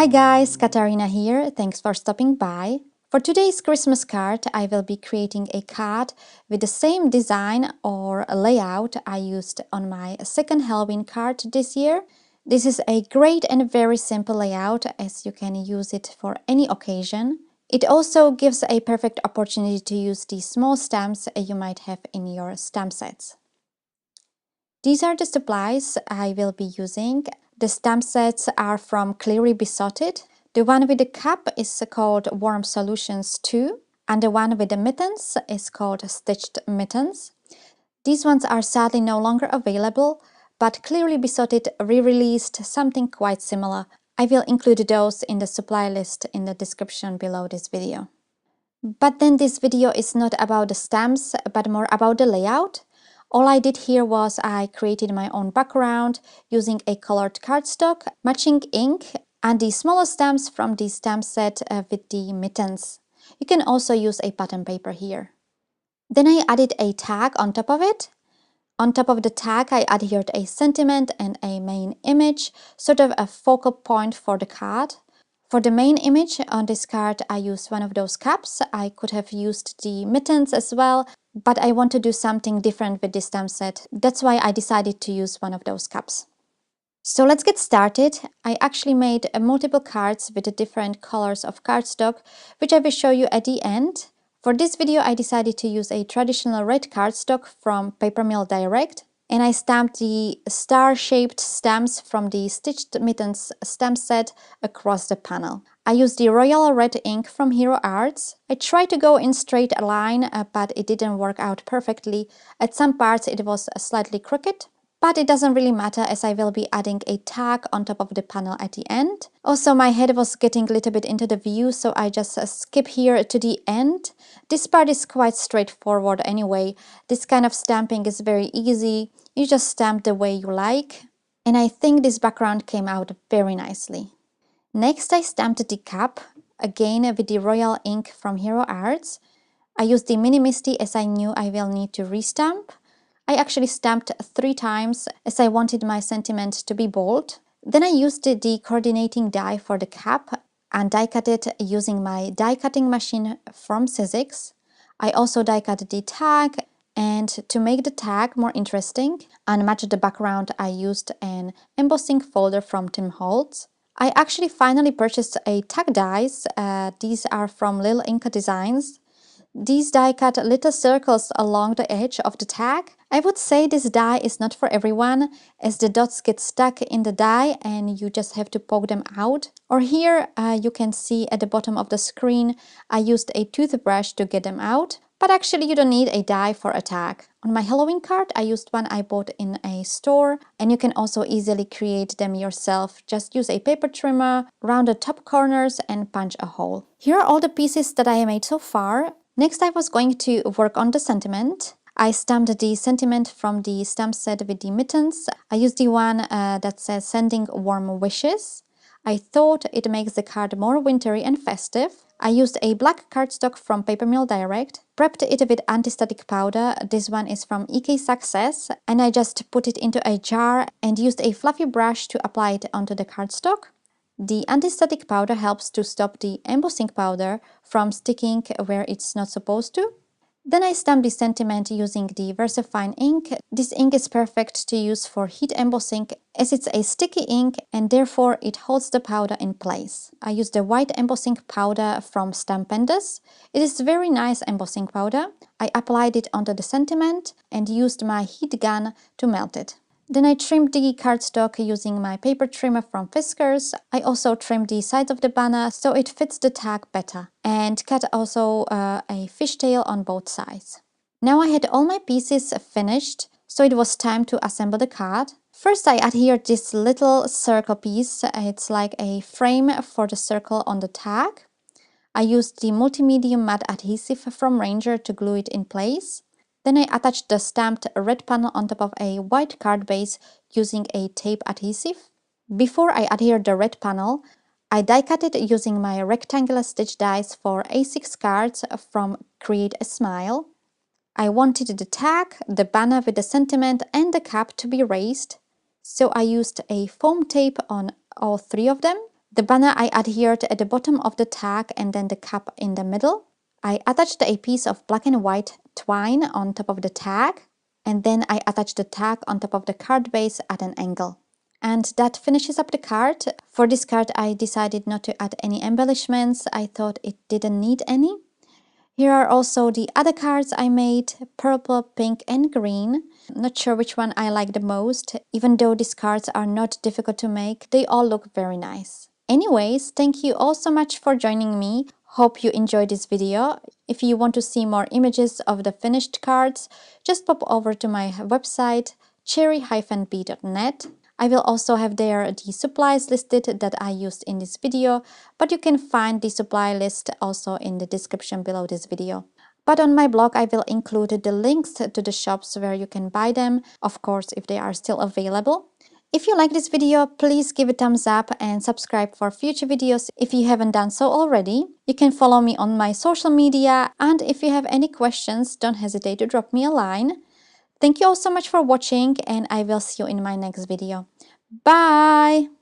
Hi guys, Katarina here. Thanks for stopping by. For today's Christmas card, I will be creating a card with the same design or layout I used on my second Halloween card this year. This is a great and very simple layout as you can use it for any occasion. It also gives a perfect opportunity to use the small stamps you might have in your stamp sets. These are the supplies I will be using. The stamp sets are from Clearly Besotted. The one with the cup is called Warm Solutions 2, and the one with the mittens is called Stitched Mittens. These ones are sadly no longer available, but Clearly Besotted re-released something quite similar. I will include those in the supply list in the description below this video. But then this video is not about the stamps, but more about the layout. All I did here was I created my own background using a colored cardstock, matching ink, and the smaller stamps from the stamp set with the mittens. You can also use a pattern paper here. Then I added a tag on top of it. On top of the tag, I adhered a sentiment and a main image, sort of a focal point for the card. For the main image on this card, I used one of those cups. I could have used the mittens as well, but I want to do something different with this stamp set. That's why I decided to use one of those cups. So let's get started. I actually made multiple cards with the different colors of cardstock, which I will show you at the end. For this video, I decided to use a traditional red cardstock from Papermilldirect, and I stamped the star-shaped stamps from the Stitched Mittens stamp set across the panel. I used the royal red ink from Hero Arts. I tried to go in straight line, but it didn't work out perfectly. At some parts it was slightly crooked, but it doesn't really matter as I will be adding a tag on top of the panel at the end. Also, my head was getting a little bit into the view, so I just skip here to the end. This part is quite straightforward anyway. This kind of stamping is very easy. You just stamp the way you like. And I think this background came out very nicely. Next, I stamped the cup, again with the royal ink from Hero Arts. I used the Mini Misty as I knew I will need to restamp. I actually stamped 3 times as I wanted my sentiment to be bold. Then I used the coordinating die for the cap and die cut it using my die cutting machine from Sizzix. I also die cut the tag, and to make the tag more interesting and match the background, I used an embossing folder from Tim Holtz. I actually finally purchased a tag dies. These are from Lil Inca Designs. These die cut little circles along the edge of the tag. I would say this die is not for everyone, as the dots get stuck in the die and you just have to poke them out. Or here you can see at the bottom of the screen, I used a toothbrush to get them out. But actually you don't need a die for a tag. On my Halloween card, I used one I bought in a store, and you can also easily create them yourself. Just use a paper trimmer, round the top corners and punch a hole. Here are all the pieces that I made so far. Next, I was going to work on the sentiment. I stamped the sentiment from the stamp set with the mittens. I used the one that says sending warm wishes. I thought it makes the card more wintry and festive. I used a black cardstock from Papermilldirect, prepped it with anti-static powder. This one is from EK Success, and I just put it into a jar and used a fluffy brush to apply it onto the cardstock. The anti-static powder helps to stop the embossing powder from sticking where it's not supposed to. Then I stamped the sentiment using the VersaFine ink. This ink is perfect to use for heat embossing as it's a sticky ink and therefore it holds the powder in place. I used the white embossing powder from Stampendous. It is very nice embossing powder. I applied it onto the sentiment and used my heat gun to melt it. Then I trimmed the cardstock using my paper trimmer from Fiskars. I also trimmed the sides of the banner so it fits the tag better, and cut also a fishtail on both sides. Now I had all my pieces finished, so it was time to assemble the card. First I adhered this little circle piece. It's like a frame for the circle on the tag. I used the multi-medium matte adhesive from Ranger to glue it in place. Then I attached the stamped red panel on top of a white card base using a tape adhesive. Before I adhered the red panel, I die cut it using my rectangular stitch dies for A6 cards from Create a Smile. I wanted the tag, the banner with the sentiment and the cap to be raised, so I used a foam tape on all 3 of them. The banner I adhered at the bottom of the tag and then the cap in the middle. I attached a piece of black and white twine on top of the tag, and then I attached the tag on top of the card base at an angle. And that finishes up the card. For this card I decided not to add any embellishments. I thought it didn't need any. Here are also the other cards I made, purple, pink and green. Not sure which one I like the most. Even though these cards are not difficult to make, they all look very nice. Anyways, thank you all so much for joining me. Hope you enjoyed this video. If you want to see more images of the finished cards, just pop over to my website cherry-bee.net. I will also have there the supplies listed that I used in this video, but you can find the supply list also in the description below this video. But on my blog I will include the links to the shops where you can buy them, of course if they are still available. If you like this video, please give a thumbs up and subscribe for future videos if you haven't done so already. You can follow me on my social media, and if you have any questions, don't hesitate to drop me a line. Thank you all so much for watching, and I will see you in my next video. Bye!